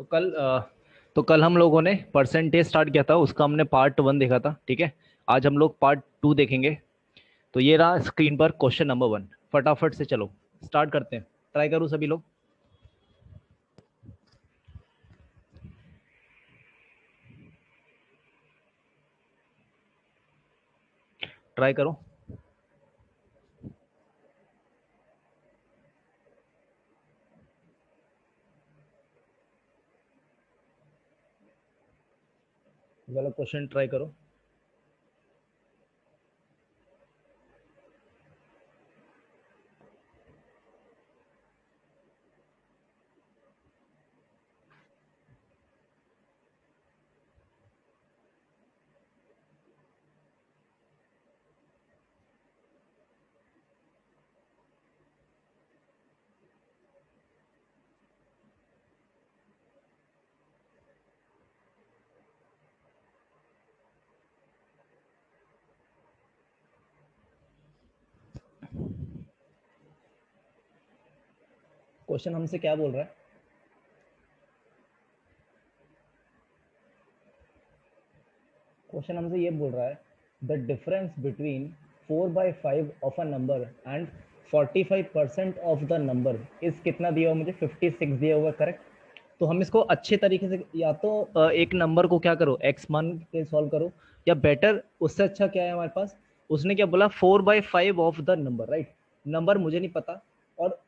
तो कल हम लोगों ने परसेंटेज स्टार्ट किया था, उसका हमने पार्ट 1 देखा था। ठीक है, आज हम लोग पार्ट 2 देखेंगे। तो ये रहा स्क्रीन पर क्वेश्चन नंबर 1। फटाफट से चलो स्टार्ट करते हैं। ट्राई करो सभी लोग, ट्राई करो। वाला क्वेश्चन ट्राई करो। क्वेश्चन हमसे क्या बोल रहा है? क्वेश्चन हमसे ये बोल रहा है, the difference between 4/5 of a number and 45% of the number इस कितना दिया हुआ? मुझे 56 दिया हुआ, करेक्ट। तो हम इसको अच्छे तरीके से या तो एक नंबर को क्या करो, एक्स मान के सॉल्व करो, या बेटर उससे अच्छा क्या है हमारे पास, उसने क्या बोला, 4/5 of the number, right. Number मुझे नहीं पता, और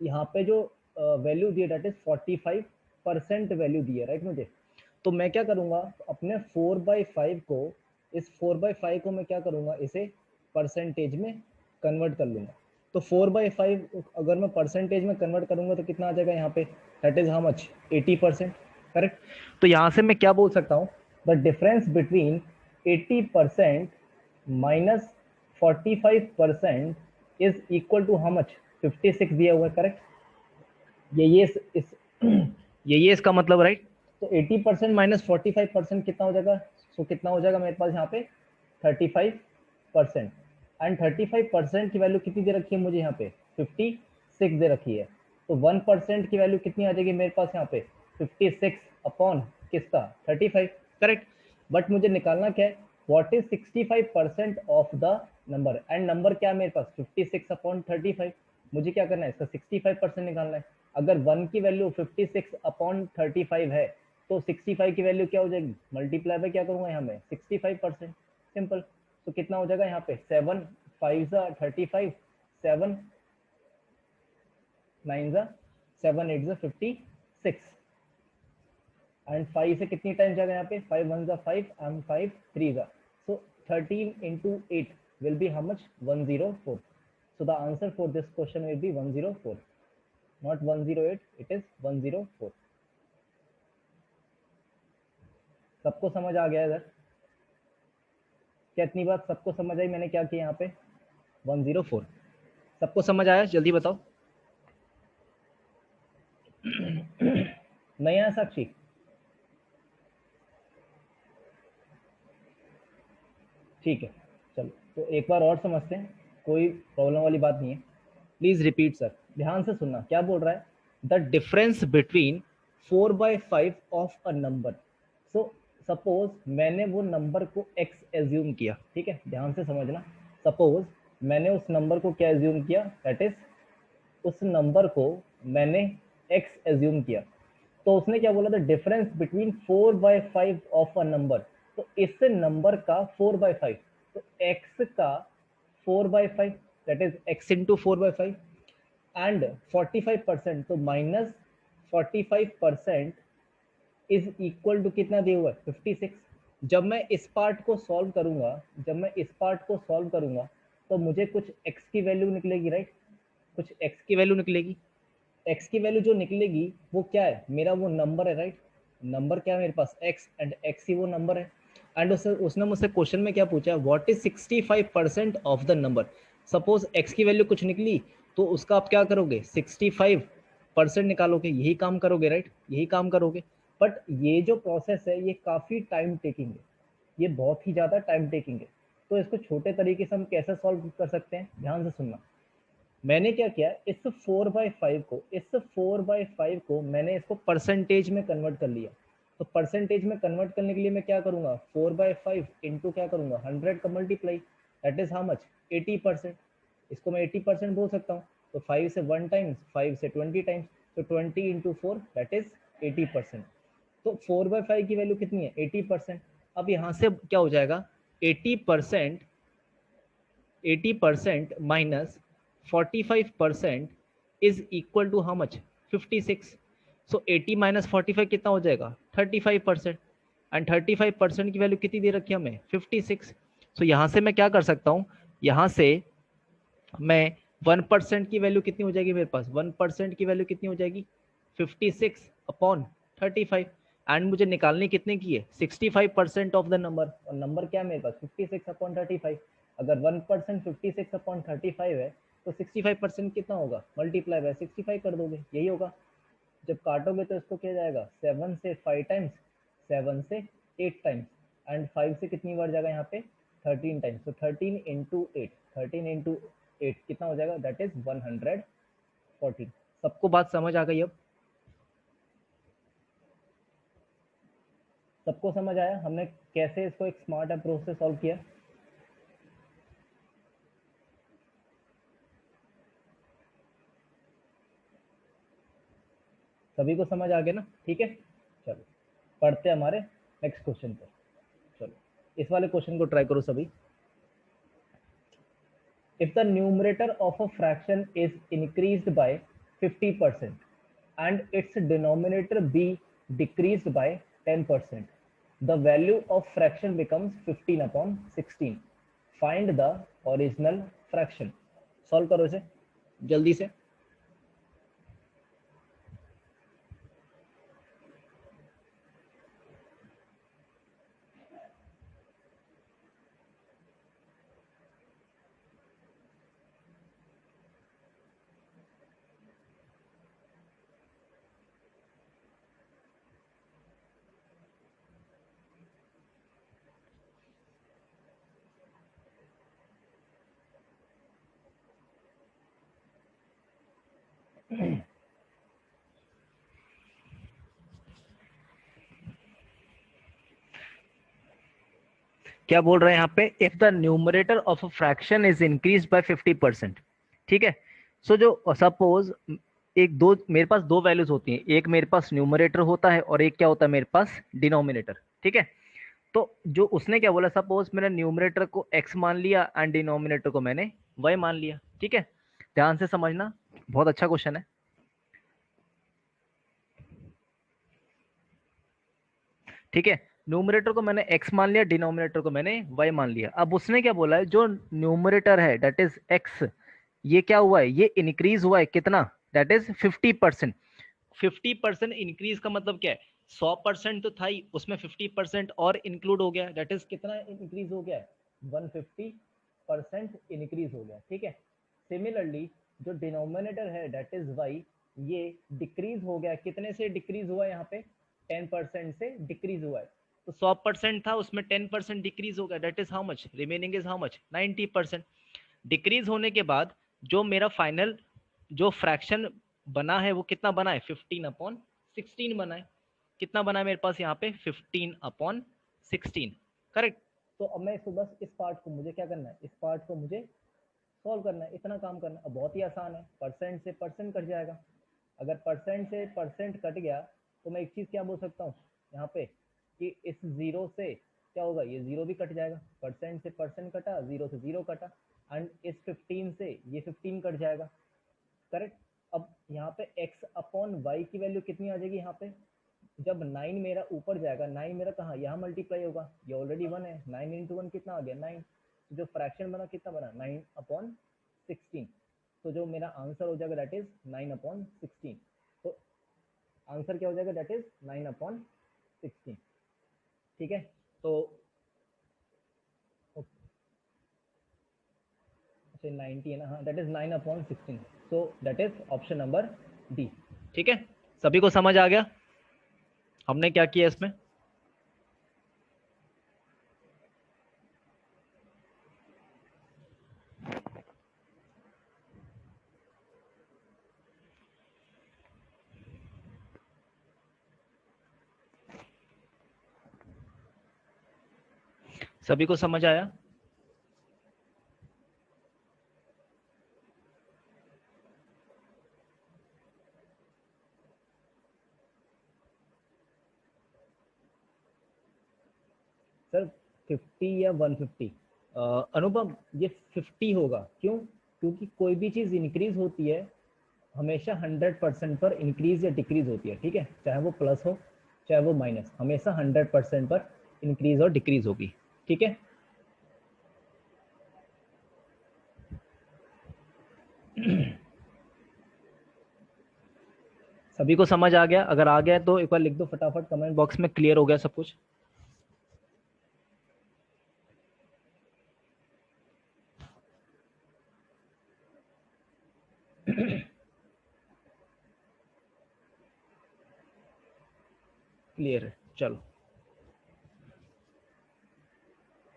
यहाँ पे जो वैल्यू दी है डेट इज 45% वैल्यू दी है, राइट मुझे। तो मैं क्या करूंगा, अपने 4/5 को, इस 4/5 को मैं क्या करूंगा, इसे परसेंटेज में कन्वर्ट कर लूंगा। तो 4/5 अगर मैं परसेंटेज में कन्वर्ट करूंगा तो कितना आ जाएगा यहाँ पे, that is how much, 80%, correct. तो यहाँ से मैं क्या बोल सकता हूँ, the difference between 80% minus 45% is equal to how much, 56 दिया हुआ है, करेक्ट। ये इस ये इसका मतलब, राइट। तो 80% माइनस 45% कितना हो जाएगा? सो कितना हो जाएगा मेरे पास यहाँ पे, 35%। एंड 35% की वैल्यू कितनी दे रखी है मुझे यहाँ पे, 56 दे रखी है। तो 1% की वैल्यू कितनी आ जाएगी मेरे पास यहाँ पे, 56 अपॉन किसका, 35, करेक्ट। बट मुझे निकालना क्या है, what is 65% of the number, and number क्या है मेरे पास, 56 अपॉन 35। मुझे क्या करना है, इसका 65% निकालना है। अगर 1 की वैल्यू 56 अपॉन 35 है, तो 65 की वैल्यू क्या हो जाएगी, मल्टीप्लाई में क्या करूंगा यहाँ में, 65%, सिंपल। तो कितना हो जाएगा यहाँ पे, 7 5 35, 7 9 7 8 56, एंड 5 से कितनी टाइम जाएगा यहाँ पे, 5 1 5 and 5 3 so 13 into 8 will be how much, 104. So the answer for this question will be 104, not 108, it is 104. सबको समझ आ गया इधर? क्या इतनी बात सबको समझ आई मैंने क्या किया यहाँ पे, 104? सबको समझ आया, जल्दी बताओ। नहीं आया साक्षी? ठीक है, चलो तो एक बार और समझते हैं, कोई प्रॉब्लम वाली बात नहीं है। प्लीज रिपीट सर, ध्यान से सुनना क्या बोल रहा है, the difference between 4/5 of a number. So suppose मैंने वो नंबर को एक्स एज्यूम किया, ठीक है, ध्यान से समझना। सपोज मैंने उस नंबर को क्या एज्यूम किया, दैट इज उस नंबर को मैंने एक्स एज्यूम किया। तो उसने क्या बोला, the difference between 4/5 of a number. तो इस नंबर का 4/5, तो एक्स का 4/5, that is x into 4/5, and 45%, तो माइनस 45% इज इक्वल टू कितना दिया हुआ है, 56। जब मैं इस पार्ट को सॉल्व करूंगा, जब मैं इस पार्ट को सॉल्व करूंगा, तो मुझे कुछ एक्स की वैल्यू निकलेगी, राइट। कुछ एक्स की वैल्यू निकलेगी। एक्स की वैल्यू जो निकलेगी वो क्या है, मेरा वो नंबर है, राइट। नंबर क्या है मेरे पास, एक्स, एंड एक्स ही वो नंबर है। एंड उसने मुझसे क्वेश्चन में क्या पूछा है, what is 65% of the number. Suppose x की वैल्यू कुछ निकली, तो उसका आप क्या करोगे, 65% निकालोगे, यही काम करोगे, राइट, यही काम करोगे। बट ये जो प्रोसेस है ये काफी टाइम टेकिंग है, ये बहुत ही ज्यादा टाइम टेकिंग है। तो इसको छोटे तरीके से हम कैसे सॉल्व कर सकते हैं, ध्यान से सुनना। मैंने क्या किया, इस 4/5 को मैंने इसको परसेंटेज में कन्वर्ट कर लिया। तो परसेंटेज में कन्वर्ट करने के लिए मैं क्या करूंगा, 4/5 इंटू क्या करूंगा, 100 का multiply, that is how much, 80%। इसको मैं 80% बोल सकता हूँ। तो 5 से 1 टाइम्स, 5 से 20 टाइम्स, तो 20 इंटू 4 दैट इज 80%। तो 4/5 की वैल्यू कितनी है, 80%। अब यहाँ से क्या हो जाएगा, 80% 80% minus 45% is equal to how much, 56। So 80 minus 45 कितना हो जाएगा, 35%। एंड 35% की वैल्यू कितनी दे रखी है हमें, 56। सो यहाँ से मैं क्या कर सकता हूँ, यहाँ से मैं 1% की वैल्यू कितनी हो जाएगी मेरे पास, 1% की वैल्यू कितनी हो जाएगी, 56/35। एंड मुझे निकालनी कितने की है, 65% ऑफ द नंबर। और नंबर क्या है मेरे पास, 56/35। अगर 1% 56/35 है, तो 65% कितना होगा, मल्टीप्लाई बाय 65 कर दोगे, यही होगा। जब काटोगे तो इसको क्या जाएगा, 7 से 5 टाइम्स, 7 से 8 टाइम्स, एंड 5 से कितनी बार जाएगा यहाँ पे, 13 टाइम्स। तो 13 इंटू 8, 13 इंटू 8 कितना हो जाएगा, दैट इज 114। सबको बात समझ आ गई अब, सबको समझ आया हमने कैसे इसको एक स्मार्ट अप्रोच से सॉल्व किया। सभी को समझ आ गया ना, ठीक है। चलो पढ़ते हैं हमारे नेक्स्ट क्वेश्चन पर। चलो इस वाले क्वेश्चन को ट्राई करो सभी। If the numerator of a fraction is increased by 50% and its denominator be decreased by 10%, the value of fraction becomes 15/16. Find the original fraction. Solve करो इसे जल्दी से। क्या बोल रहे हैं यहाँ पे, if the numerator of a fraction is increase by 50%। ठीक है। सो जो सपोज एक दो मेरे पास दो वैल्यूज होती हैं, एक मेरे पास न्यूमरेटर होता है और एक क्या होता है मेरे पास डिनोमिनेटर। ठीक है। तो जो उसने क्या बोला, सपोज मैंने न्यूमरेटर को x मान लिया एंड डिनोमिनेटर को मैंने y मान लिया। ठीक है, ध्यान से समझना, बहुत अच्छा क्वेश्चन है। ठीक है, न्यूमरेटर को मैंने x मान लिया, डिनोमिनेटर को मैंने y मान लिया। अब उसने क्या बोला है, जो न्यूमरेटर है दैट इज x, ये क्या हुआ है, ये इंक्रीज हुआ है कितना, दैट इज 50%। 50% इंक्रीज का मतलब क्या है, 100% तो था ही, उसमें 50% और इंक्लूड हो गया, दैट इज कितना इंक्रीज हो गया, 150% इंक्रीज हो गया। ठीक है। सिमिलरली जो डिनोमिनेटर है दैट इज y, ये डिक्रीज हो गया, कितने से डिक्रीज हुआ है यहाँ पे, 10% से डिक्रीज हुआ है। तो 100% था, उसमें 10% डिक्रीज हो गया, that is how much, remaining is how much, 90%। Decrease होने के बाद जो मेरा फाइनल जो फ्रैक्शन बना है वो कितना बना है, 15/16 बना है। कितना बना है मेरे पास यहाँ पे, 15/16। करेक्ट। तो अब मैं इसको बस इस पार्ट को मुझे क्या करना है, इस पार्ट को मुझे सॉल्व करना है, इतना काम करना है। अब बहुत ही आसान है, परसेंट से परसेंट कट जाएगा। अगर परसेंट से परसेंट कट गया तो मैं एक चीज क्या बोल सकता हूँ यहाँ पे, कि इस जीरो से क्या होगा, ये जीरो भी कट जाएगा, परसेंट से परसेंट कटा, जीरो से जीरो कटा, एंड इस 15 से ये 15 कट जाएगा। करेक्ट। अब यहाँ पे x/y की वैल्यू कितनी आ जाएगी, यहाँ पे जब 9 मेरा ऊपर जाएगा, 9 मेरा कहाँ, यहाँ मल्टीप्लाई होगा, ये ऑलरेडी 1 है, 9 इंटू 1 कितना आ गया, 9। तो जो फ्रैक्शन बना कितना बना, 9/16। तो जो मेरा आंसर हो जाएगा दैट इज 9/16। तो आंसर क्या हो जाएगा, दैट इज 9/16। ठीक है। तो अच्छा 90 है ना, हाँ that is 9/16। So that is option number D. ठीक है, सभी को समझ आ गया हमने क्या किया इसमें। सभी को समझ आया? सर 50 या 150, अनुपम ये 50 होगा। क्यों? क्योंकि कोई भी चीज इंक्रीज होती है हमेशा 100% पर इंक्रीज या डिक्रीज होती है, ठीक है, चाहे वो प्लस हो चाहे वो माइनस, हमेशा 100% पर इंक्रीज और डिक्रीज होगी, ठीक है। सभी को समझ आ गया? अगर आ गया तो एक बार लिख दो फटाफट कमेंट बॉक्स में, क्लियर हो गया सब कुछ। क्लियर है, चलो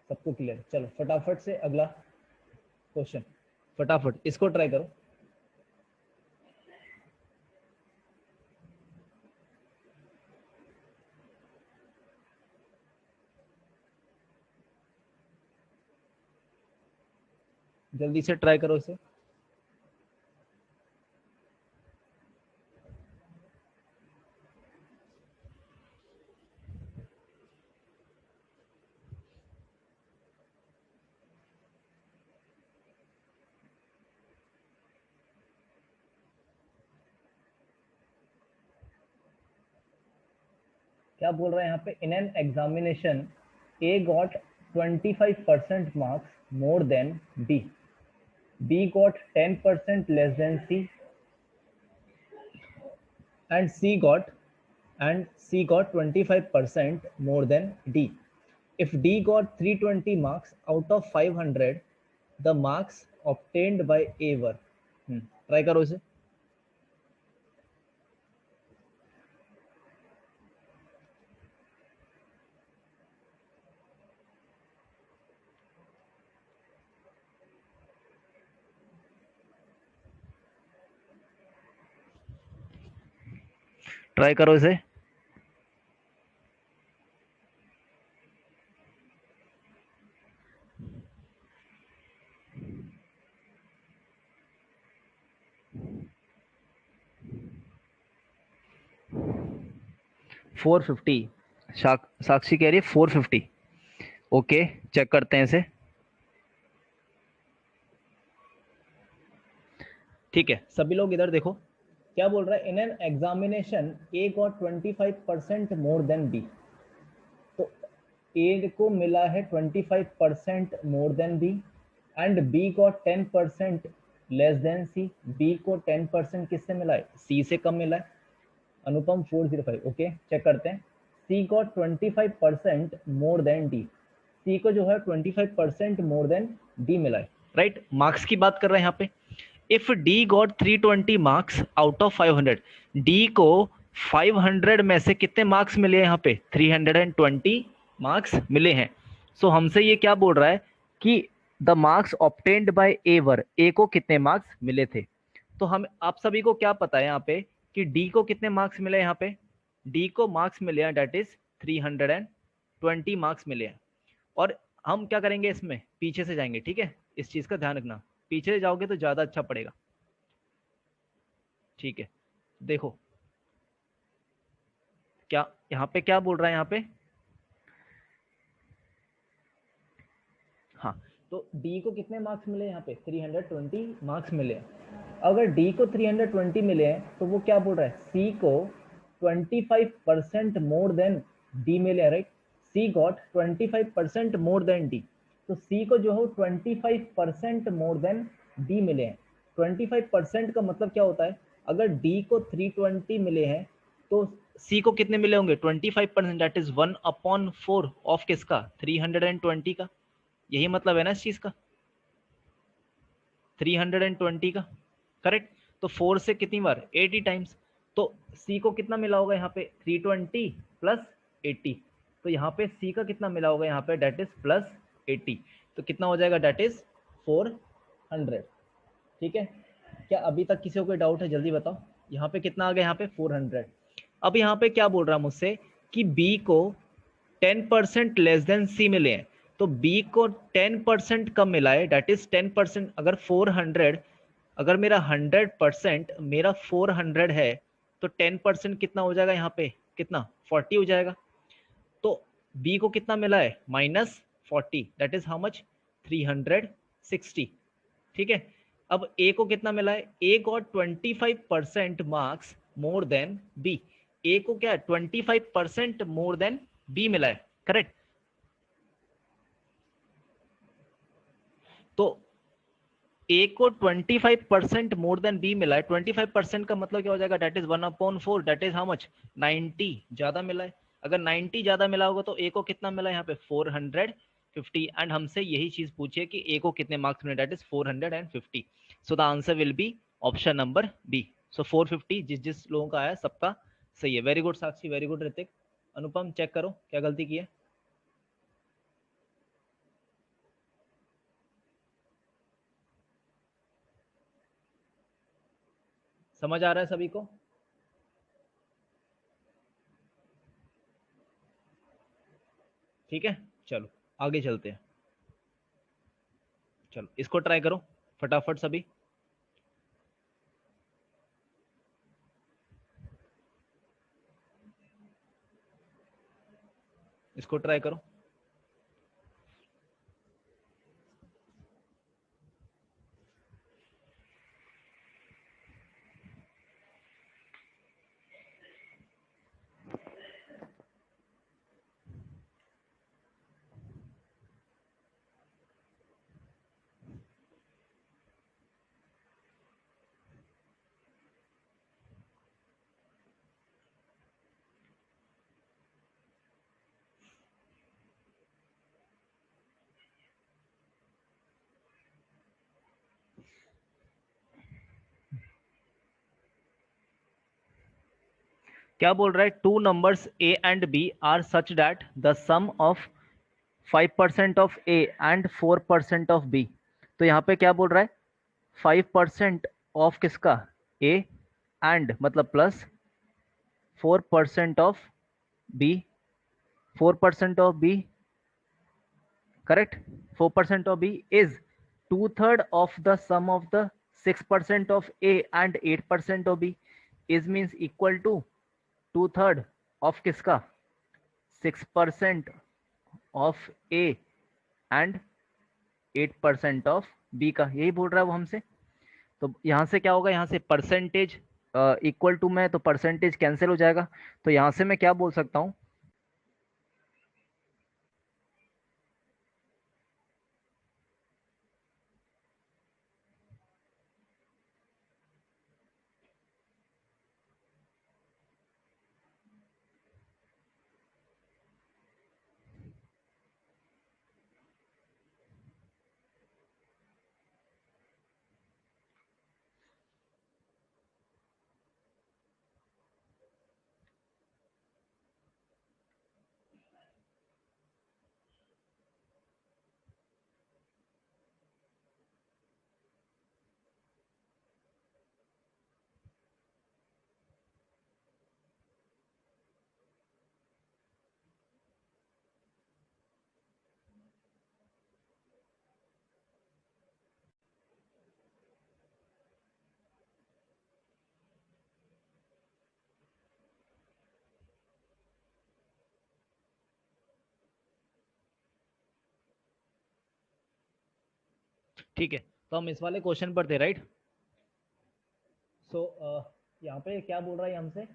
सबको क्लियर है। चलो फटाफट से अगला क्वेश्चन, फटाफट इसको ट्राई करो। जल्दी से ट्राई करो इसे। क्या बोल रहे हैं यहाँ पे? In an examination A got 25% marks more than B, B got 10% less than C, and C got 25% more than D. If D got 320 marks out of 500, the marks obtained by A were, try करो इसे। Try करो इसे। Four 450, साक्षी कह रही है 450। Okay, check करते हैं इसे। ठीक है, सभी लोग इधर देखो, क्या बोल रहा है? In an examination A got 25% more than B, तो ए को मिला है 25% more than B, and B got 10% less than C, B को 10% किससे मिला है? सी से कम मिला है। अनुपम 405, ओके चेक करते हैं। सी गॉट 25% मोर देन डी, सी को जो है 25% मोर देन डी मिला है, राइट। मार्क्स की बात कर रहे हैं यहाँ पे। If D got 320 marks out of 500, D को 500 में से कितने मार्क्स मिले हैं यहाँ पे? 320 मार्क्स मिले हैं। सो हमसे ये क्या बोल रहा है कि द मार्क्स ऑब्टेन्ड बाय ए वर, ए को कितने मार्क्स मिले थे। तो हम आप सभी को क्या पता है यहाँ पे कि डी को कितने मार्क्स मिले? यहाँ पे डी को मार्क्स मिले हैं, डेट इज 320 मार्क्स मिले हैं। और हम क्या करेंगे, इसमें पीछे से जाएंगे, ठीक है, इस चीज का ध्यान रखना, पीछे से जाओगे तो ज्यादा अच्छा पड़ेगा, ठीक है। देखो क्या यहाँ पे क्या बोल रहा है यहाँ पे, हाँ, तो D को कितने मार्क्स मिले यहाँ पे? 320 मार्क्स मिले हैं। अगर D को 320 मिले हैं तो वो क्या बोल रहा है? C को 25% मोर देन D मिले हैं, right. C got 25% more then D, तो C को जो है 25% मोर देन D मिले हैं। 25% का मतलब क्या होता है? अगर D को 320 मिले हैं तो C को कितने मिले होंगे? 25%, दैट इज 1/4 ऑफ किसका? 320 का। यही मतलब है ना इस चीज का, 320 का, करेक्ट। तो 4 से कितनी बार? 80 टाइम्स। तो C को कितना मिला होगा यहाँ पे? 320 प्लस 80, तो यहाँ पे C का कितना मिला होगा यहाँ पे? डेट इज प्लस 80, तो कितना हो जाएगा? डेट इज 400, ठीक है। क्या अभी तक किसी को कोई डाउट है? जल्दी बताओ। यहाँ पे कितना आ गया? यहाँ पे 400। अब यहाँ पे क्या बोल रहा है मुझसे कि B को 10% लेस देन C मिले हैं, तो बी को 10% कम मिला है, डेट इज 10%। अगर 400, अगर मेरा 100% मेरा 400 है, तो 10% कितना हो जाएगा यहाँ पे, कितना 40 हो जाएगा। तो बी को कितना मिला है, -40, दैट इज हाउ मच, 360। ठीक है। अब ए को कितना मिला है, A got 25% marks more than B. A को क्या है, 25% मोर देन बी मिला है, करेक्ट। तो ए को 25% मोर देन बी मिला है। 25% का मतलब क्या हो जाएगा, that is 1/4, that is how much, 90 ज्यादा मिला है। अगर 90 ज्यादा मिला होगा तो ए को कितना मिला है यहाँ पे, 450। एंड हमसे यही चीज पूछे कि ए को कितने मार्क्स मिले, that is 450। So the answer will be option number B. So 450 जिस जिस लोगों का आया सबका सही है। Very good Sakshi, very good Hrithik. Anupam check करो क्या गलती की है। समझ आ रहा है सभी को। ठीक है, चलो आगे चलते हैं। चलो इसको ट्राई करो फटाफट सभी। इसको ट्राई करो। क्या बोल रहा है, two numbers A and B are such that the sum of 5% of A and 4% of B. तो यहाँ पे क्या बोल रहा है, 5% ऑफ किसका, ए, एंड मतलब plus 4% of B, 4% of B, correct. 4% of B is 2/3 of the sum of the 6% of A and 8% of B, is means equal to 2/3 of किसका, 6% of A and 8% of B का, यही बोल रहा है वो हमसे। तो यहाँ से क्या होगा, यहाँ से परसेंटेज इक्वल टू में, तो परसेंटेज कैंसिल हो जाएगा। तो यहाँ से मैं क्या बोल सकता हूँ, ठीक है। तो हम इस वाले क्वेश्चन पर थे, राइट। सो यहाँ पे क्या बोल रहा है हमसे,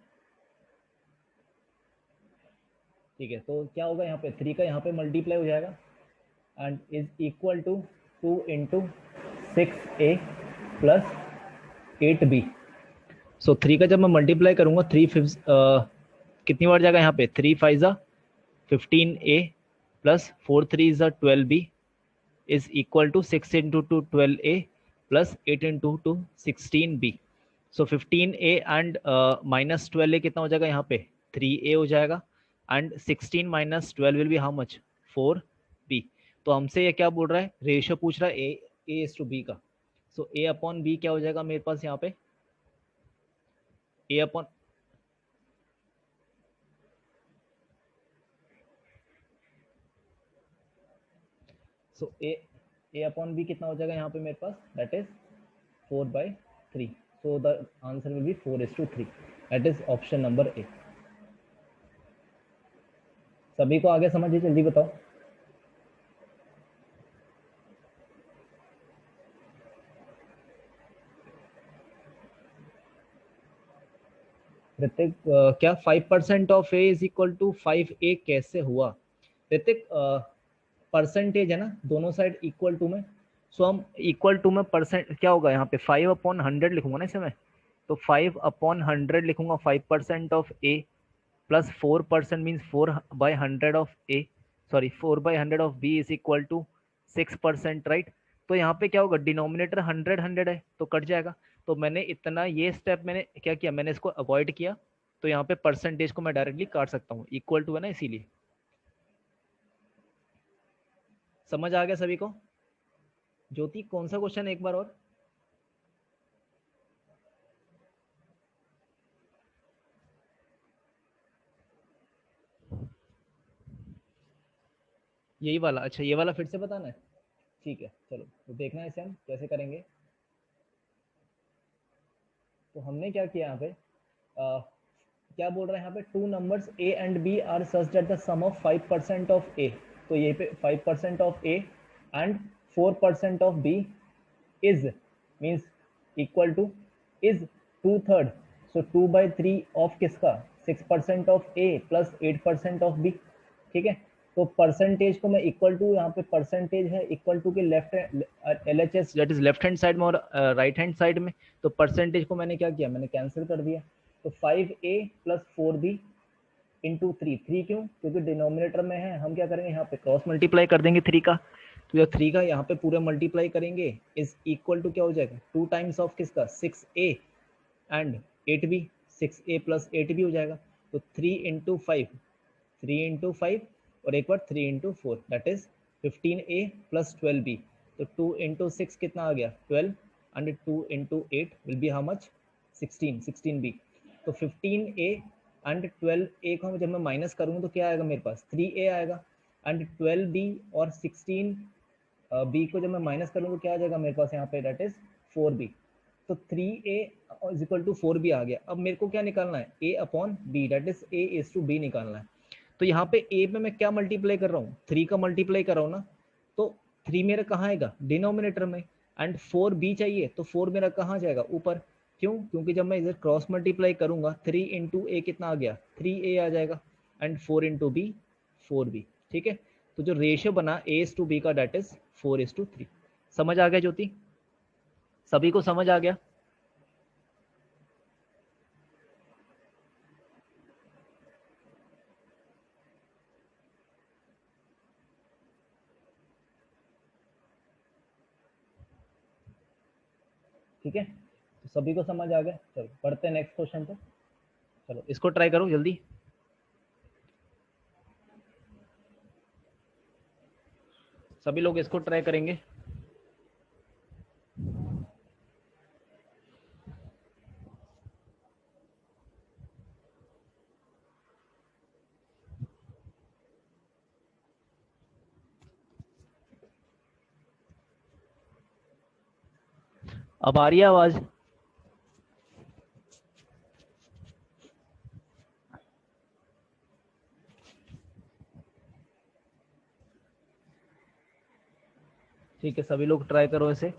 ठीक है। तो क्या होगा, यहाँ पे 3 का यहाँ पे मल्टीप्लाई हो जाएगा and is equal to 2 × 6a plus 8b। So 3 का जब मैं मल्टीप्लाई करूंगा, 3 कितनी बार जाएगा यहाँ पे, 3 5 15a plus 4 3 12b is equal to 6 × 2 12a plus 8 × 2 16b। So 15a and -12a कितना हो जाएगा यहाँ पे, 3a हो जाएगा and 16 - 12 will be how much, 4b। तो हमसे ये क्या बोल रहा है, रेशियो पूछ रहा है ए इज टू बी का। सो a अपॉन बी क्या हो जाएगा मेरे पास यहाँ पे, a upon, so A upon B कितना हो जाएगा यहाँ पे मेरे पास, that is 4/3. So the answer will be 4:3. That is option number A. सभी को आगे समझिए, जल्दी बताओ. ऋतिक, क्या 5% of A is equal to 5a कैसे हुआ? ऋतिक, परसेंटेज है ना दोनों साइड इक्वल टू में, सो हम इक्वल टू में परसेंट क्या होगा यहाँ पे 5/100 लिखूंगा ना इसमें. तो 5/100 लिखूंगा 5% of A plus 4% means 4/100 of A, sorry 4/100 of B is equal to 6%, right. तो यहाँ पे क्या होगा, डिनोमिनेटर 100 है तो कट जाएगा. तो मैंने इतना ये स्टेप मैंने क्या किया, मैंने इसको अवॉइड किया. तो यहाँ पे परसेंटेज को मैं डायरेक्टली काट सकता हूँ, इक्वल टू है ना इसीलिए. समझ आ गया सभी को? ज्योति, कौन सा क्वेश्चन एक बार और? यही वाला, अच्छा ये वाला फिर से बताना है. ठीक है, चलो तो देखना है इसे हम कैसे करेंगे. तो हमने क्या किया यहाँ पे, क्या बोल रहा है यहाँ पे, two numbers A and B are such that the sum of 5% of A. तो ये पे 5% of A and 4% of B is means equal to is 2/3. So 2/3 of किसका, 6% of A plus 8% of B. ठीक है. तो परसेंटेज को मैं equal to, यहाँ पे परसेंटेज है इक्वल टू के left L H S that is left hand side में और राइट हैंड साइड में. तो परसेंटेज को मैंने क्या किया, मैंने कैंसिल कर दिया. तो 5a प्लस 4b इंटू 3 क्यों, क्योंकि डिनोमिनेटर में है, हम क्या करेंगे यहाँ पे क्रॉस मल्टीप्लाई कर देंगे 3 का. तो जब 3 का यहाँ पे पूरे मल्टीप्लाई करेंगे इज इक्वल टू क्या हो जाएगा, 2 टाइम्स ऑफ किसका 6a and 8b, 6a plus 8b हो जाएगा. तो 3 इंटू फाइव और एक बार 3 into 4 that is 15a plus 12b. तो 2 इंटू 6 कितना आ गया 12 and 2 into 8 will be how much 16b. तो 15a एंड 12a को जब मैं माइनस करूँगा तो क्या आएगा मेरे पास 3a आएगा. एंड 12b और 16b को जब मैं माइनस करूँगा तो क्या आ जाएगा मेरे पास यहाँ पे, दैट इज 4b. तो 3a is equal to 4b आ गया. अब मेरे को क्या निकालना है, a upon b, that is a is to b निकालना है. तो यहाँ पे a पे मैं क्या मल्टीप्लाई कर रहा हूँ, 3 का मल्टीप्लाई कर रहा हूँ ना. तो 3 मेरा कहाँ आएगा, डिनोमिनेटर में. एंड 4b चाहिए तो 4 मेरा कहाँ जाएगा, ऊपर. क्यों, क्योंकि जब मैं इधर क्रॉस मल्टीप्लाई करूंगा 3 इंटू ए कितना आ गया 3a आ जाएगा. And 4 into B 4b. ठीक है. तो जो रेशियो बना a इज टू बी का दैट इज 4:3. समझ आ गया ज्योति, सभी को समझ आ गया? ठीक है, तो सभी को समझ आ गया. चलो पढ़ते हैं नेक्स्ट क्वेश्चन पे. चलो इसको ट्राई करो जल्दी. सभी लोग इसको ट्राई करेंगे. अब आ रही है आवाज? ठीक है, सभी लोग ट्राई करो इसे.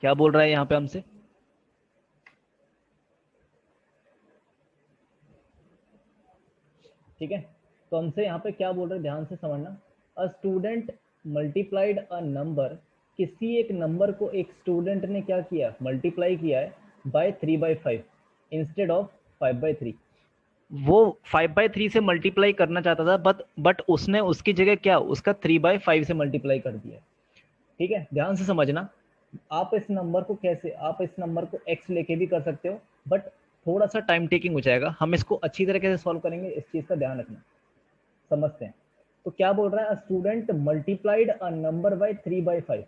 क्या बोल रहा है यहाँ पे हमसे? ठीक है, तो हमसे यहाँ पे क्या बोल रहे हैं ध्यान से समझना. A student multiplied a number, किसी एक नंबर को एक स्टूडेंट ने क्या किया, मल्टीप्लाई किया है बाय 3/5 इंस्टेड ऑफ 5/3. वो 5/3 से मल्टीप्लाई करना चाहता था बट उसने उसकी जगह क्या, उसका 3/5 से मल्टीप्लाई कर दिया. ठीक है, ध्यान से समझना. आप इस नंबर को कैसे, आप इस नंबर को x लेके भी कर सकते हो, बट थोड़ा सा टाइम टेकिंग हो जाएगा. हम इसको अच्छी तरीके से सॉल्व करेंगे, इस चीज का ध्यान रखना. समझते हैं. तो क्या बोल रहा है, student multiplied a number bye 3/5.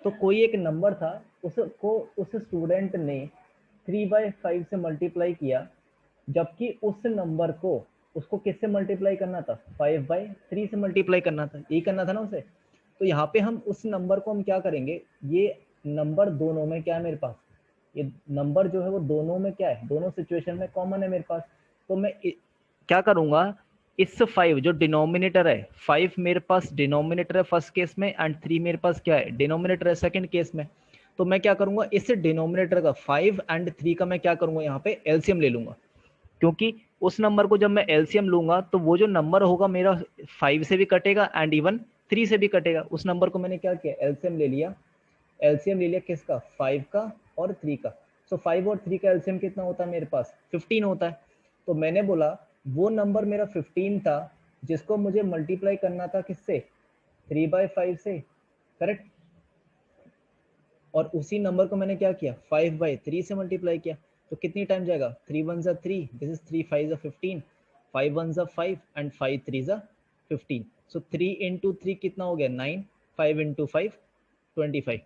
तो कोई एक नंबर था, उसको उस स्टूडेंट ने 3/5 से मल्टीप्लाई किया, जबकि उस नंबर को उसको किससे मल्टीप्लाई करना था, 5/3 से मल्टीप्लाई करना था, यही करना था ना उसे. तो यहाँ पे हम उस नंबर को हम क्या करेंगे, ये नंबर दोनों में क्या है मेरे पास, ये नंबर जो है वो दोनों में क्या है, दोनों सिचुएशन में कॉमन है मेरे पास। तो मैं क्या करूंगा, इस 5 जो डिनोमिनेटर है, 5 मेरे पास डिनोमिनेटर है फर्स्ट केस में एंड 3 मेरे पास क्या है, डिनोमिनेटर है सेकंड केस में। तो मैं क्या करूंगा, इस डिनोमिनेटर का 5 एंड 3 का मैं क्या करूंगा, यहाँ पे एलसीएम ले लूंगा, क्योंकि उस नंबर को जब मैं एलसीएम लूंगा तो वो जो नंबर होगा मेरा 5 से भी कटेगा एंड इवन 3 से भी कटेगा। उस नंबर को मैंने क्या किया, एलसीएम ले लिया। एलसीएम ले लिया किसका, 5 का और 3 का। सो 5 और 3 का एलसीएम कितना होता है मेरे पास, 15 होता है। तो मैंने बोला वो नंबर मेरा 15 था जिसको मुझे मल्टीप्लाई करना था किससे, 3/5 से, करेक्ट। और उसी नंबर को मैंने क्या किया, 5/3 से मल्टीप्लाई किया। तो कितनी टाइम जाएगा, 3 1 3, this is 3 5 15, 5 1 5 and 5 3 15। So 3 into 3 कितना हो गया, 9, 5 इंटू 5 25।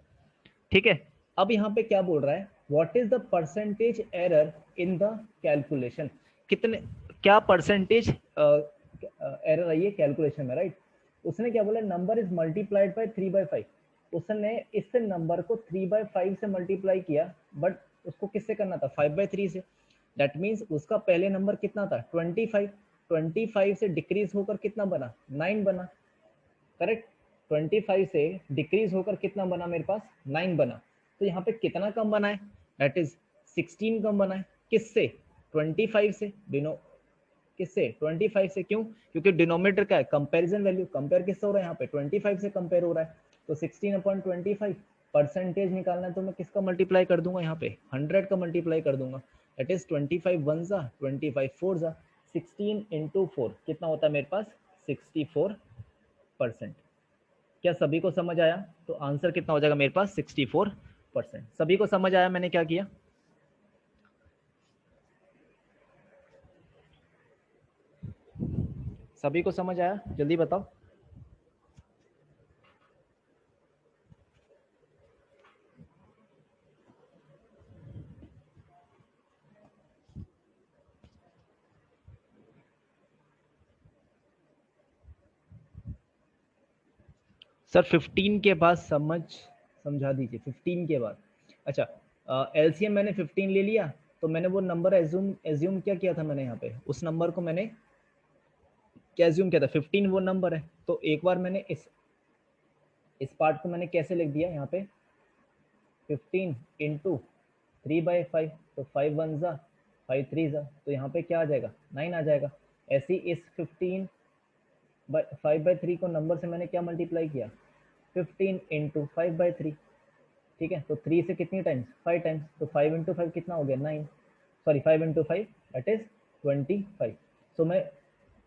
ठीक है। अब यहाँ पे क्या बोल रहा है, what is the percentage error in the calculation, कितने, क्या परसेंटेज एरर आई है कैलकुलेशन में, राइट। उसने क्या बोला, नंबर इज मल्टीप्लाइड बाय 3/5। उसने इस नंबर को 3/5 से मल्टीप्लाई किया, बट उसको किससे करना था, 5/3 से। दैट मीन्स उसका पहले नंबर कितना था, 25। 25 से डिक्रीज होकर कितना बना, 9 बना, करेक्ट। 25 से डिक्रीज होकर कितना बना मेरे पास, 9 बना। तो यहाँ पे कितना कम बना है, दैट इज 16 कम बना है। किससे, 25 से, किससे, 25 से। क्यों, क्योंकि डिनोमिनेटर क्या है, कंपैरिजन वैल्यू, कंपेयर किससे हो रहा है यहाँ पे, 25 से कंपेयर हो रहा है। तो 16/25 परसेंटेज निकालना है तो मैं किसका मल्टीप्लाई कर दूंगा, यहाँ पे 100 का मल्टीप्लाई कर दूंगा। दैट इज 25 1 जा 25 4 जा 16 इंटू 4 कितना होता है मेरे पास, 64%। क्या सभी को समझ आया, तो आंसर कितना हो जाएगा मेरे पास, 64%। सभी को समझ आया मैंने क्या किया, सभी को समझ आया, जल्दी बताओ। सर 15 के बाद समझा दीजिए, 15 के बाद। अच्छा, एलसीएम मैंने 15 ले लिया, तो मैंने वो नंबर एज्यूम क्या किया था मैंने, यहाँ पे उस नंबर को मैंने क्या एज्यूम किया था, 15 वो नंबर है। तो एक बार मैंने इस पार्ट को मैंने कैसे लिख दिया, यहाँ पे 15 इंटू 3/5, तो 5 1 जा 5 3 जा, तो यहाँ पे क्या आ जाएगा, 9 आ जाएगा। ऐसे ही इस 5/3 को नंबर से मैंने क्या मल्टीप्लाई किया, 15 इंटू 5/3। ठीक है, तो 3 से कितनी टाइम्स, 5 टाइम्स, तो 5 इंटू 5 कितना हो गया, 9, सॉरी 5 इंटू 5 दैट इज 25। सो मैं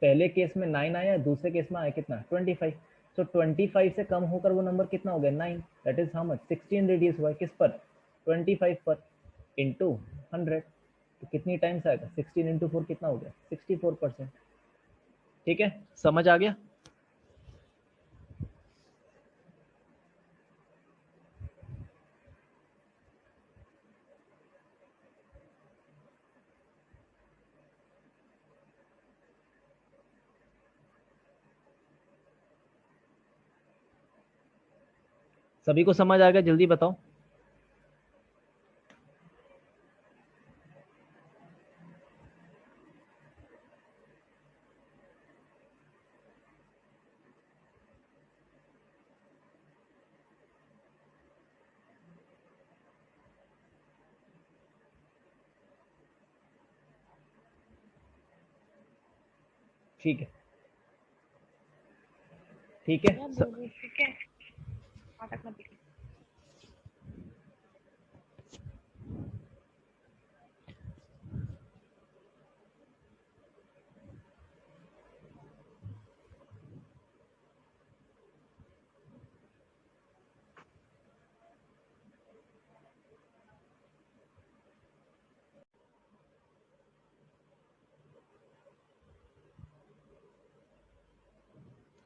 पहले केस में 9 आया, दूसरे केस में आया कितना, 25। सो 25 से कम होकर वो नंबर कितना हो गया, 9, that is how much, 16 reduce हुआ है किस पर, 25 पर, इंटू 100। तो कितनी टाइम्स आएगा, 16 इंटू 4 कितना हो गया, 64%। ठीक है, समझ आ गया। सभी को समझ आ गया, जल्दी बताओ। ठीक है, ठीक है, ठीक है, नाटक मत लिखिए।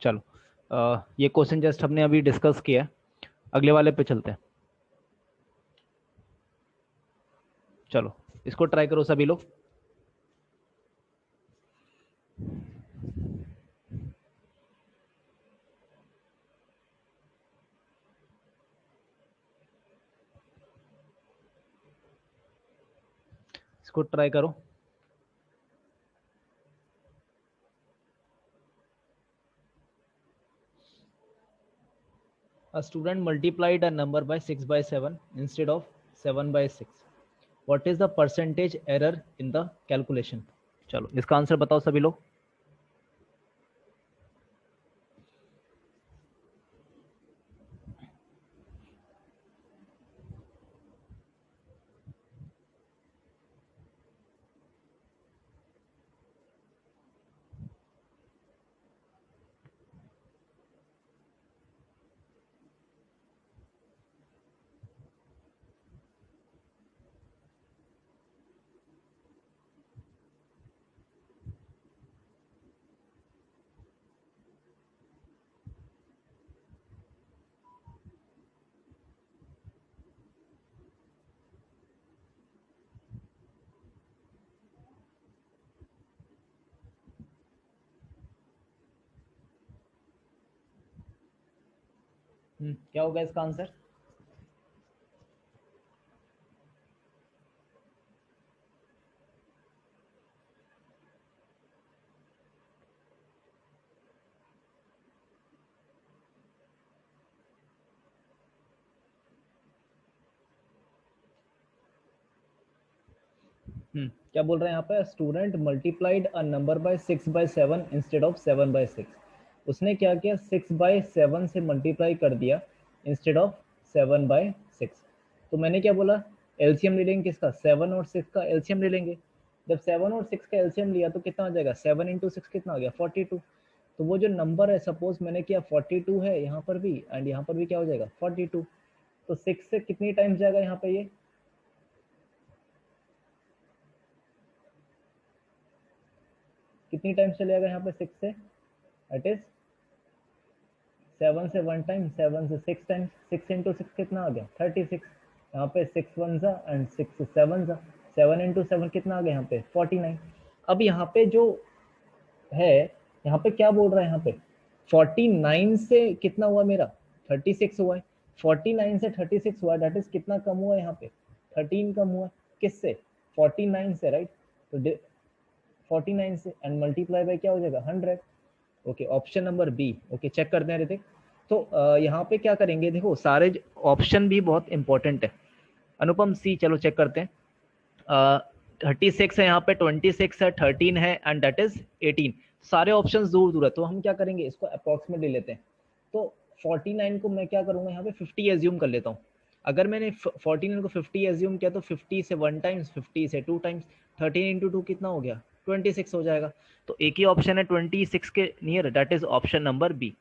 चलो, ये क्वेश्चन जस्ट हमने अभी डिस्कस किया, अगले वाले पे चलते हैं। चलो, इसको ट्राई करो सभी लोग। इसको ट्राई करो। A student multiplied a number by 6 by 7 instead of 7 by 6. What is the percentage error in the calculation? चलो इसका आंसर बताओ सभी लोग। क्या होगा इसका आंसर? क्या बोल रहे हैं यहाँ पे? Student multiplied a number by 6 by 7 instead of 7 by 6। उसने क्या किया? 6 बाय 7 से मल्टीप्लाई कर दिया इंस्टेड ऑफ 7 बाय 6। तो मैंने क्या बोला? एलसीएम ले लेंगे किसका? 7 और 6 का एलसीएम ले लेंगे। जब 7 और 6 का एलसीएम लिया तो कितना आ जाएगा? 7 इंटू 6 कितना आ गया? 42। तो वो जो नंबर है, सपोज मैंने किया 42 है यहाँ पर भी एंड यहाँ पर भी क्या हो जाएगा? 42। तो 6 से कितनी टाइम्स जाएगा यहाँ पे? ये कितनी टाइम्स चलेगा यहाँ पे 6 से? इट इज 7 से 1 टाइम, 7 से 6 टाइम्स। 6 इंटू 6 कितना आ गया? 36। यहाँ पे 6 1 जा एंड 6 7 जा। 7 इंटू 7 कितना आ गया यहाँ पे? 49। अब यहाँ पे जो है, यहाँ पे क्या बोल रहा है? यहाँ पे 49 से कितना हुआ मेरा? 36 हुआ है। 49 से 36 हुआ, दैट इज कितना कम हुआ है यहाँ पे? 13 कम हुआ। किससे? 49 से, राइट? तो 49 से एंड मल्टीप्लाई बाय क्या हो जाएगा? 100। Okay, option number B. Okay, check करते हैं ऋतिक। तो यहाँ पे क्या करेंगे? देखो सारे ऑप्शन भी बहुत इंपॉर्टेंट है। अनुपम सी, चलो चेक करते हैं। 36 है यहाँ पे, 26 है, 13 है एंड दैट इज 18। सारे ऑप्शंस दूर दूर है, तो हम क्या करेंगे? इसको अप्रोक्सीमेटली लेते हैं। तो 49 को मैं क्या करूंगा? यहाँ पे 50 एज्यूम कर लेता हूँ। अगर मैंने 49 को 50 एज्यूम किया तो 50 से 1 टाइम्स, 50 से 2 टाइम्स, 13 इंटू 2 कितना हो गया? 26 हो जाएगा। तो एक ही ऑप्शन है 26 के near, that is option number B.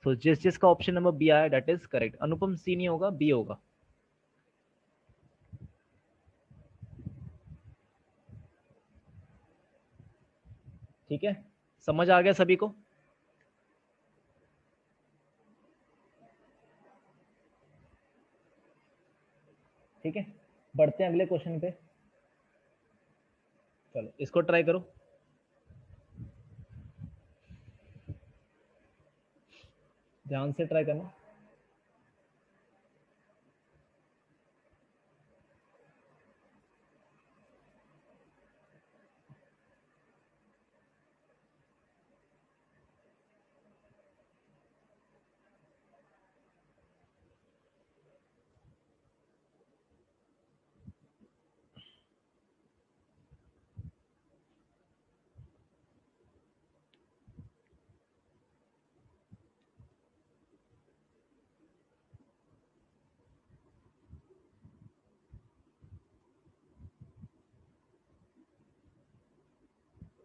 तो जिसका ऑप्शन नंबर बी आया that is correct. Anupam C नहीं होगा, बी होगा। ठीक है, समझ आ गया सभी को? ठीक है, बढ़ते हैं अगले क्वेश्चन पे। चलो इसको ट्राई करो। ध्यान से ट्राई करना।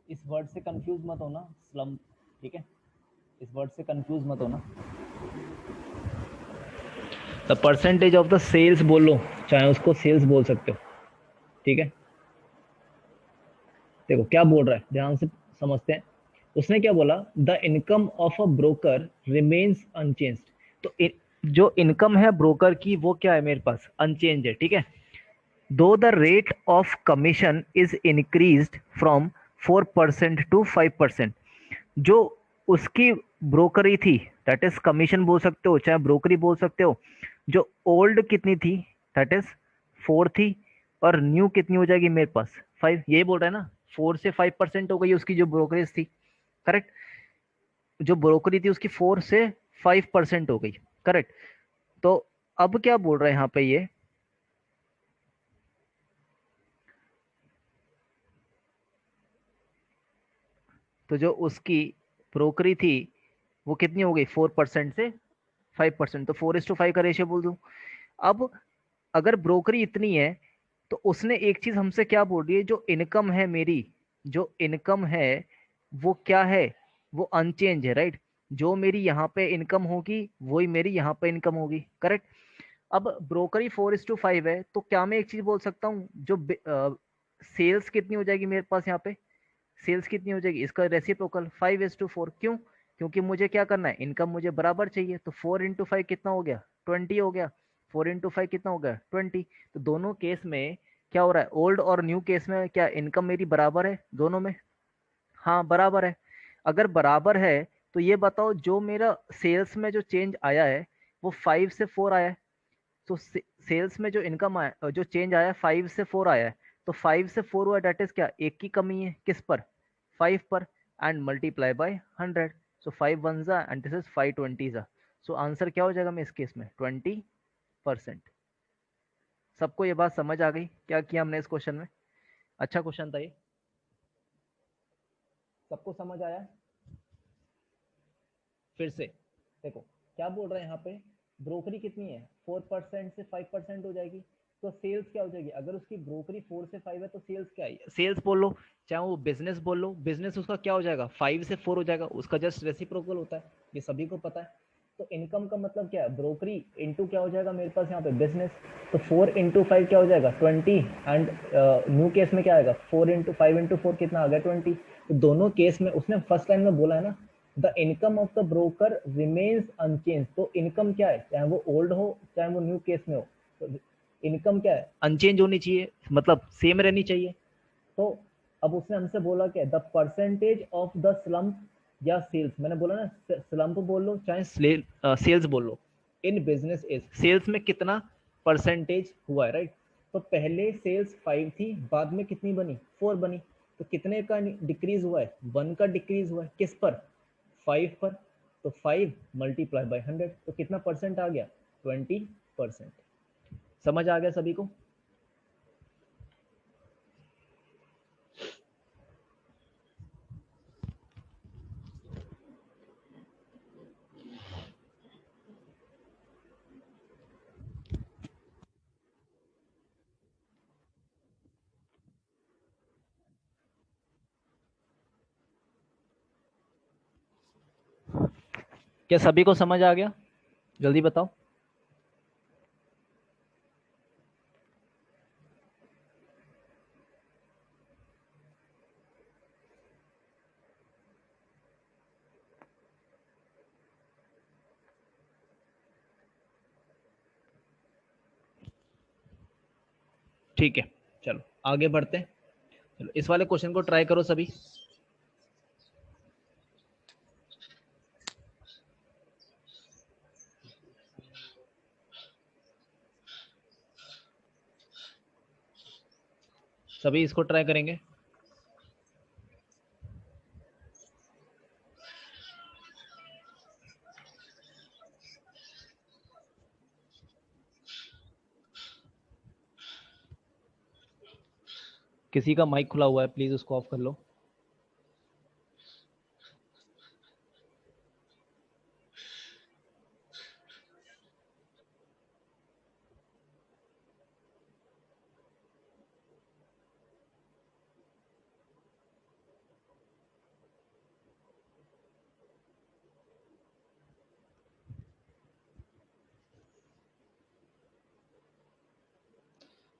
इस वर्ड से कंफ्यूज मत होना, स्लम। ठीक है, इस वर्ड से कंफ्यूज मत होना। The percentage of the sales बोल लो, चाहे उसको सेल्स बोल सकते हो। ठीक है, देखो क्या बोल रहा है, ध्यान से समझते हैं। उसने क्या बोला? The income of a broker remains unchanged. तो जो इनकम है ब्रोकर की वो क्या है मेरे पास? अनचेंज है। ठीक है, दो the rate of commission is increased from 4% to 5%। जो उसकी ब्रोकरी थी, दैट इज कमीशन बोल सकते हो चाहे ब्रोकरी बोल सकते हो, जो ओल्ड कितनी थी? दैट इज 4 थी, और न्यू कितनी हो जाएगी मेरे पास 5, यही बोल रहा है ना। 4 से 5% हो गई उसकी जो ब्रोकरेज थी, करेक्ट। जो ब्रोकरी थी उसकी 4 से 5% हो गई, करेक्ट। तो अब क्या बोल रहा है यहाँ पे ये, तो जो उसकी ब्रोकरी थी वो कितनी हो गई 4% से 5%, तो 4:5 का रेशियो बोल दूं। अब अगर ब्रोकरी इतनी है तो उसने एक चीज हमसे क्या बोल रही है, जो इनकम है मेरी, जो इनकम है वो क्या है, वो अनचेंज है, राइट। जो मेरी यहाँ पे इनकम होगी वही मेरी यहाँ पे इनकम होगी, करेक्ट। अब ब्रोकरी 4:5 है, तो क्या मैं एक चीज बोल सकता हूँ, जो सेल्स कितनी हो जाएगी मेरे पास यहाँ पे, सेल्स कितनी हो जाएगी, इसका रेसिप्रोकल 5:4। क्यों? क्योंकि मुझे क्या करना है, इनकम मुझे बराबर चाहिए, तो 4 × 5 कितना हो गया, 20 हो गया। 4 × 5 कितना हो गया, 20। तो दोनों केस में क्या हो रहा है, ओल्ड और न्यू केस में क्या इनकम मेरी बराबर है दोनों में? हाँ बराबर है। अगर बराबर है तो ये बताओ, जो मेरा सेल्स में जो चेंज आया है वो 5 से 4 आया है। तो सेल्स में जो इनकम आया, जो चेंज आया 5 से 4 आया है, तो 5 से 4 हुआ, डेट इज क्या, एक की कमी है किस पर, 5 पर, and multiply by 100। So 5 one जा एंड दिस इज 5 20 जा। सो आंसर क्या हो जाएगा मैं इस केस में, 20%। सबको ये बात समझ आ गई क्या किया हमने इस क्वेश्चन में? अच्छा क्वेश्चन था ये, सबको समझ आया? फिर से देखो क्या बोल रहे हैं यहाँ पे, ब्रोकरी कितनी है 4% से 5% हो जाएगी, तो सेल्स क्या हो जाएगी, अगर उसकी ब्रोकरी 4 से 5 है तो सेल्स क्या है, सेल्स बोल लो चाहे वो बिजनेस बोल लो, बिजनेस उसका क्या हो जाएगा 5 से 4 हो जाएगा, उसका जस्ट रेसिप्रोकल होता है, ये सभी को पता है। तो इनकम का मतलब क्या है, ब्रोकरी इंटू क्या हो जाएगा मेरे पास यहाँ पे बिजनेस, तो 4 × 5 क्या हो जाएगा 20, एंड न्यू केस में क्या आएगा 4 × 5 × 4 कितना आ गया 20। तो दोनों केस में उसने फर्स्ट लाइन में बोला है ना, the income of the broker remains unchanged, तो इनकम क्या है, चाहे वो ओल्ड हो चाहे वो न्यू केस में हो, तो इनकम क्या है अनचेंज होनी चाहिए, मतलब सेम रहनी चाहिए। तो अब उसने हमसे बोला क्या, the percentage of the slump या सेल्स, मैंने बोला ना स्लम्प बोल लो चाहे सेल्स बोल लो, इन बिजनेस इज, सेल्स में कितना परसेंटेज हुआ है, राइट। तो पहले सेल्स 5 थी, बाद में कितनी बनी 4 बनी, तो कितने का डिक्रीज हुआ है, 1 का डिक्रीज हुआ है, किस पर 5 पर। तो 5 मल्टीप्लाई बाय 100, तो कितना परसेंट आ गया 20%। समझ आ गया सभी को? क्या सभी को समझ आ गया, जल्दी बताओ। ठीक है, चलो आगे बढ़ते हैं। चलो इस वाले क्वेश्चन को ट्राई करो सभी। सभी इसको ट्राई करेंगे। किसी का माइक खुला हुआ है, प्लीज उसको ऑफ कर लो।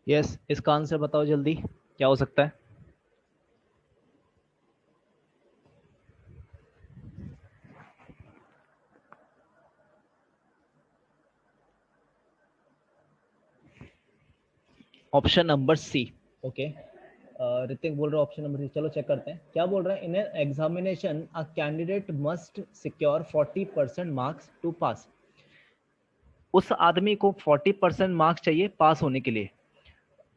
यस, इसका आंसर बताओ जल्दी, क्या हो सकता है? Option number C. Okay, Hrithik बोल रहा है ऑप्शन नंबर सी, चलो चेक करते हैं क्या बोल रहा है। In an examination a candidate must secure 40% marks to pass. उस आदमी को 40% मार्क्स चाहिए पास होने के लिए।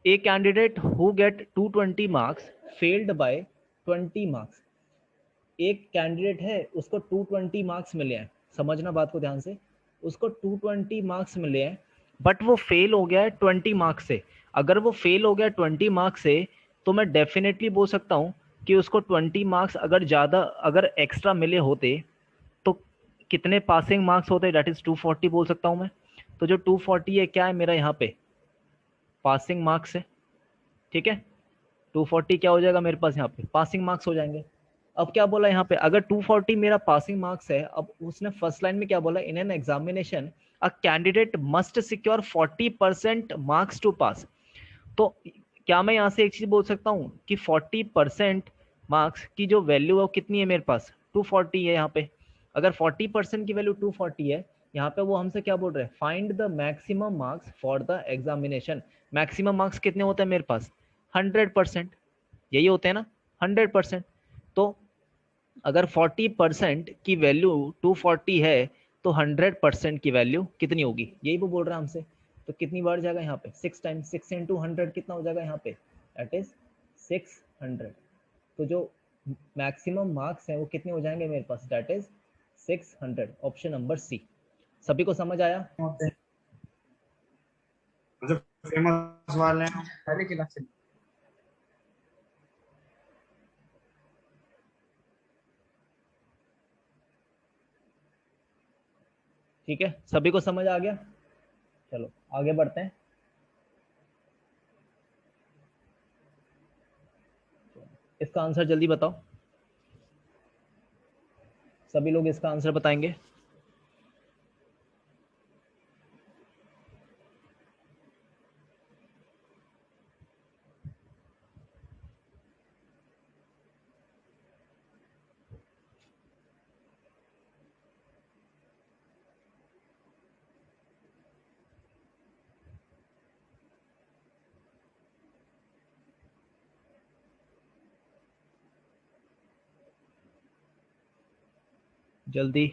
A candidate who get 220 marks failed by 20 marks. एक कैंडिडेट है उसको 220 मार्क्स मिले हैं, समझना बात को ध्यान से, उसको 220 मार्क्स मिले हैं बट वो फेल हो गया है 20 मार्क्स से। अगर वो फेल हो गया 20 मार्क्स से तो मैं डेफिनेटली बोल सकता हूँ कि उसको 20 मार्क्स अगर ज़्यादा अगर एक्स्ट्रा मिले होते तो कितने पासिंग मार्क्स होते, दैट इज 240 बोल सकता हूँ मैं। तो जो 240 है क्या है मेरा यहाँ पे पासिंग मार्क्स है, ठीक है। 240 क्या हो जाएगा मेरे पास यहाँ पे पासिंग मार्क्स हो जाएंगे। अब क्या बोला यहाँ पे अगर 240 मेरा पासिंग मार्क्स है, अब उसने फर्स्ट लाइन में क्या बोला, in an examination a candidate must secure 40% marks to pass. तो क्या मैं यहाँ से एक चीज बोल सकता हूँ कि 40% मार्क्स की जो वैल्यू है वो कितनी है मेरे पास 240 है यहाँ पे। अगर 40% की वैल्यू 240 है, यहाँ पे वो हमसे क्या बोल रहे हैं, find the maximum marks for the examination. Maximum marks कितने होते हैं मेरे पास 100%, यही होते हैं ना 100%। तो अगर 40% की वैल्यू 240 है तो 100% की वैल्यू कितनी होगी, यही वो बोल रहा है हमसे। तो कितनी बढ़ जाएगा यहाँ पे 6 टाइम्स 6 इंटू 100 कितना हो जाएगा यहाँ पे, दैट इज 600। तो जो मैक्सिमम मार्क्स हैं वो कितने हो जाएंगे मेरे पास, that is 600। Option number C. सभी को समझ आया? जो फेमस वाले हैं पहले क्लास से। ठीक है, सभी को समझ आ गया? चलो आगे बढ़ते हैं। इसका आंसर जल्दी बताओ, सभी लोग इसका आंसर बताएंगे। जल्दी।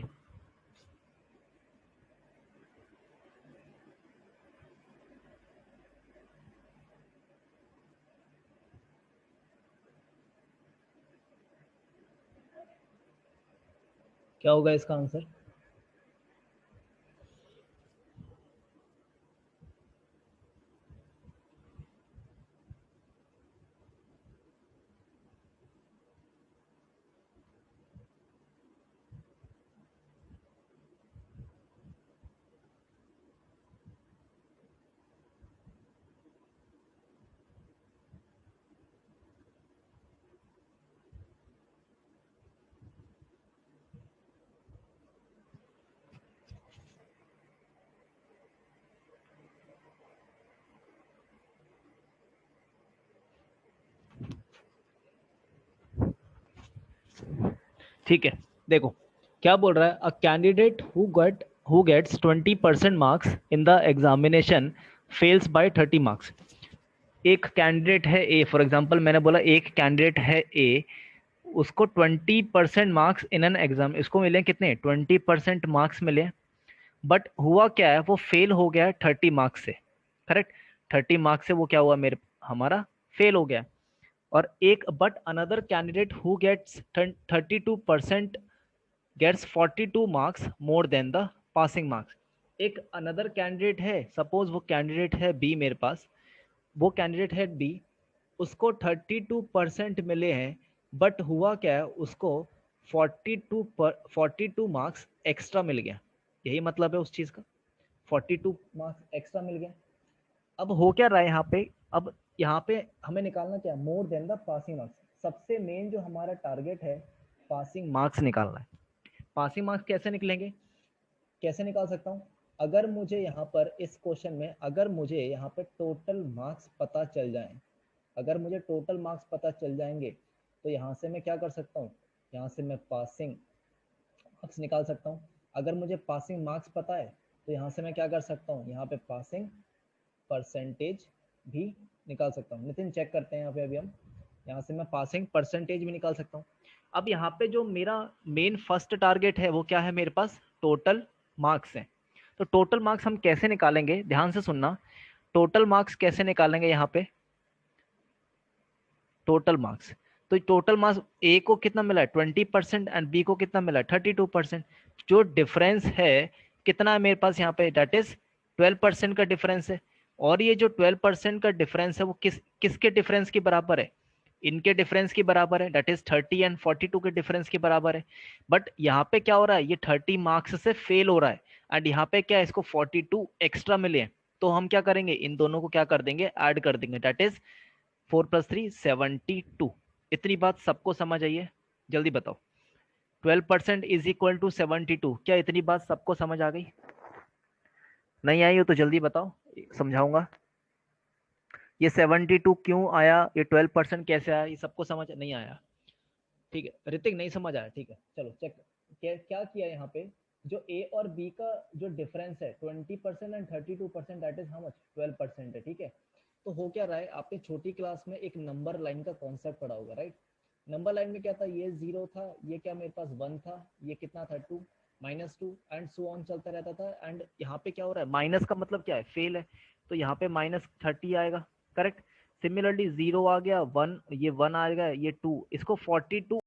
क्या होगा इसका आंसर? ठीक है, देखो क्या बोल रहा है, a candidate who gets 20% marks in the examination fails by 30 marks. एक कैंडिडेट है ए, फॉर एग्जांपल मैंने बोला एक कैंडिडेट है ए, उसको 20% मार्क्स इन एन एग्जाम, इसको मिले कितने 20% मार्क्स मिले, बट हुआ क्या है वो फेल हो गया 30 मार्क्स से, करेक्ट। 30 मार्क्स से वो क्या हुआ मेरे हमारा फेल हो गया। और एक but another candidate who gets 32% gets 42 marks more than the passing marks. एक अनदर कैंडिडेट है, सपोज वो कैंडिडेट है बी मेरे पास, वो कैंडिडेट है बी, उसको 32% मिले हैं बट हुआ क्या है उसको 42 मार्क्स एक्स्ट्रा मिल गया, यही मतलब है उस चीज का, 42 मार्क्स एक्स्ट्रा मिल गया। अब हो क्या रहा है यहाँ पे, अब यहाँ पे हमें निकालना क्या, मोर देन द पासिंग मार्क्स। सबसे मेन जो हमारा टारगेट है पासिंग मार्क्स निकालना है। पासिंग मार्क्स कैसे निकलेंगे, कैसे निकाल सकता हूँ, अगर मुझे यहाँ पर इस क्वेश्चन में अगर मुझे यहाँ पे टोटल मार्क्स पता चल जाए, अगर मुझे टोटल मार्क्स पता चल जाएंगे तो यहाँ से मैं क्या कर सकता हूँ, यहाँ से मैं पासिंग मार्क्स निकाल सकता हूँ। अगर मुझे पासिंग मार्क्स पता है तो यहाँ से मैं क्या कर सकता हूँ, यहाँ पे पासिंग परसेंटेज भी निकाल सकता हूँ। नितिन चेक करते हैं यहाँ पे, अभी हम यहाँ से मैं पासिंग परसेंटेज भी निकाल सकता हूँ। अब यहाँ पे जो मेरा मेन फर्स्ट टारगेट है वो क्या है, मेरे पास टोटल मार्क्स है। तो टोटल मार्क्स हम कैसे निकालेंगे, ध्यान से सुनना, टोटल मार्क्स कैसे निकालेंगे यहाँ पे, टोटल मार्क्स। तो टोटल मार्क्स ए को कितना मिला है 20% एंड बी को कितना मिला है 32%। जो डिफरेंस है कितना है मेरे पास यहाँ पे, दैट इज 12% का डिफरेंस है। और ये जो 12% का डिफरेंस है वो किसके डिफरेंस के बराबर है, इनके डिफरेंस के बराबर है, दैट इज 30 एंड 42 के डिफरेंस के बराबर है। बट यहाँ पे क्या हो रहा है, ये 30 मार्क्स से फेल हो रहा है एंड यहाँ पे क्या है, इसको 42 एक्स्ट्रा मिले हैं। तो हम क्या करेंगे, इन दोनों को क्या कर देंगे, ऐड कर देंगे, दैट इज 4 + 3 72। इतनी बात सबको समझ आई है, जल्दी बताओ। 12% इज इक्वल टू 72, क्या इतनी बात सबको समझ आ गई? नहीं आई हो तो जल्दी बताओ, समझाऊंगा। ये 72 क्यों आया, ये 12% कैसे आया, ये सबको समझ नहीं आया? ठीक है ऋतिक, नहीं समझ आया, ठीक है चलो चेक। क्या किया यहाँ पे, जो ए और बी का जो डिफरेंस है 20% and 32%, that is how much, 12% है, ठीक है। तो हो क्या रहा है, आपने छोटी क्लास में एक नंबर लाइन का कॉन्सेप्ट पढ़ा होगा, राइट। नंबर लाइन में क्या था, ये 0 था, ये क्या मेरे पास 1 था, ये कितना था 2, -2 एंड सो ऑन चलता रहता था। एंड यहाँ पे क्या हो रहा है, माइनस का मतलब क्या है, फेल है, तो यहाँ पे -30 आएगा, करेक्ट। सिमिलरली 0 आ गया, 1, ये 1 आ गया, ये 2, इसको 42